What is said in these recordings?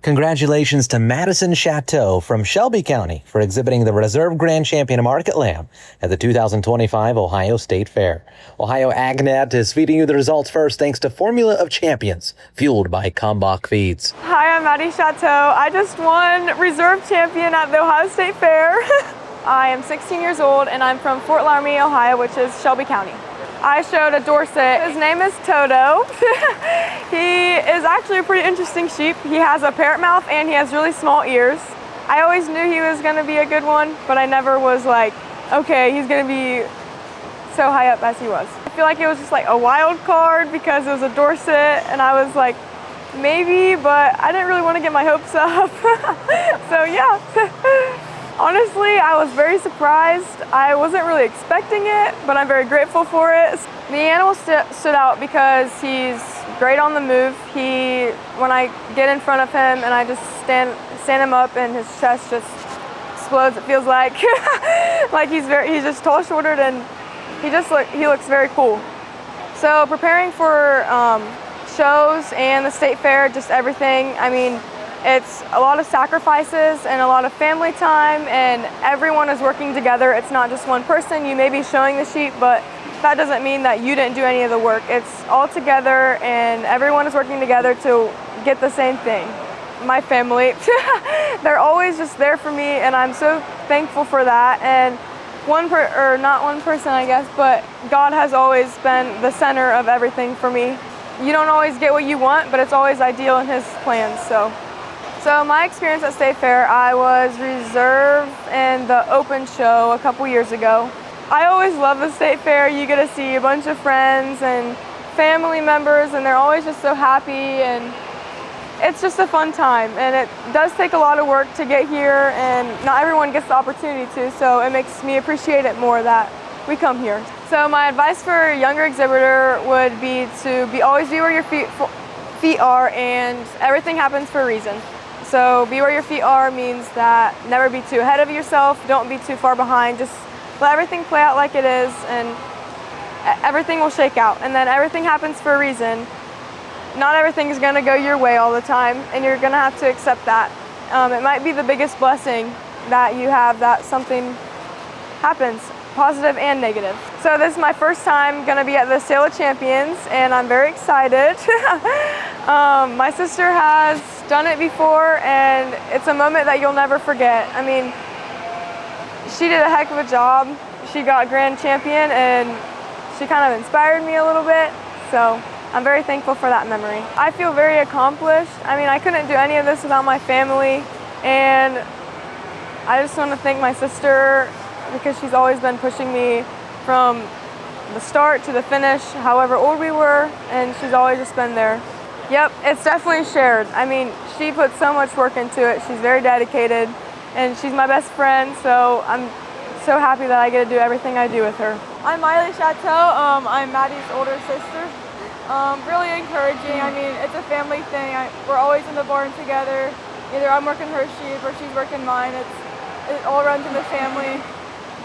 Congratulations to Madison Shatto from Shelby County for exhibiting the Reserve Grand Champion Market Lamb at the 2025 Ohio State Fair. Ohio AgNet is feeding you the results first thanks to Formula of Champions, fueled by Kalmbach Feeds. Hi, I'm Madison Shatto. I just won Reserve Champion at the Ohio State Fair. I am 16 years old and I'm from Fort Laramie, Ohio, which is Shelby County. I showed a Dorset. His name is Toto. He is actually a pretty interesting sheep. He has a parrot mouth and he has really small ears. I always knew he was going to be a good one, but I never was like, okay, he's going to be so high up as he was. I feel like it was just like a wild card because it was a Dorset and I was like, maybe, but I didn't really want to get my hopes up. So yeah. Honestly, I was very surprised. I wasn't really expecting it, but I'm very grateful for it. The animal stood out because he's great on the move. When I get in front of him and I just stand him up and his chest just explodes, it feels like. Like he's just tall-shouldered and he looks very cool. So preparing for shows and the state fair, just everything, I mean, it's a lot of sacrifices and a lot of family time, and everyone is working together. It's not just one person. You may be showing the sheep, but that doesn't mean that you didn't do any of the work. It's all together and everyone is working together to get the same thing. My family, they're always just there for me and I'm so thankful for that. And not one person, I guess, but God has always been the center of everything for me. You don't always get what you want, but it's always ideal in His plans. So my experience at State Fair, I was reserve in the open show a couple years ago. I always love the State Fair. You get to see a bunch of friends and family members and they're always just so happy and it's just a fun time. And it does take a lot of work to get here and not everyone gets the opportunity to, so it makes me appreciate it more that we come here. So my advice for a younger exhibitor would be to always be where your feet are, and everything happens for a reason. So be where your feet are means that never be too ahead of yourself, don't be too far behind, just let everything play out like it is and everything will shake out. And then everything happens for a reason. Not everything is going to go your way all the time and you're going to have to accept that. It might be the biggest blessing that you have that something happens, positive and negative. So this is my first time going to be at the Sale of Champions and I'm very excited. My sister has done it before and it's a moment that you'll never forget. I mean, she did a heck of a job. She got grand champion and she kind of inspired me a little bit. So I'm very thankful for that memory. I feel very accomplished. I mean, I couldn't do any of this without my family and I just want to thank my sister because she's always been pushing me from the start to the finish, however old we were, and she's always just been there. Yep, it's definitely shared. I mean, she put so much work into it. She's very dedicated, and she's my best friend, so I'm so happy that I get to do everything I do with her. I'm Madison Shatto. I'm Maddie's older sister. Really encouraging. I mean, it's a family thing. We're always in the barn together. Either I'm working her sheep or she's working mine. It all runs in the family.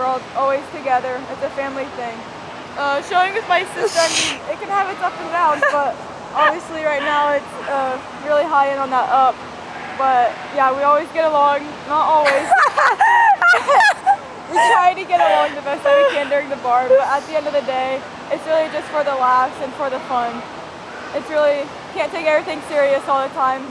We're all always together. It's a family thing. Showing with my sister, I mean, it can have its ups and downs, but obviously right now it's really high end on that up. But yeah, we always get along. Not always. We try to get along the best that we can during the barn, but at the end of the day, it's really just for the laughs and for the fun. It's really, can't take everything serious all the time.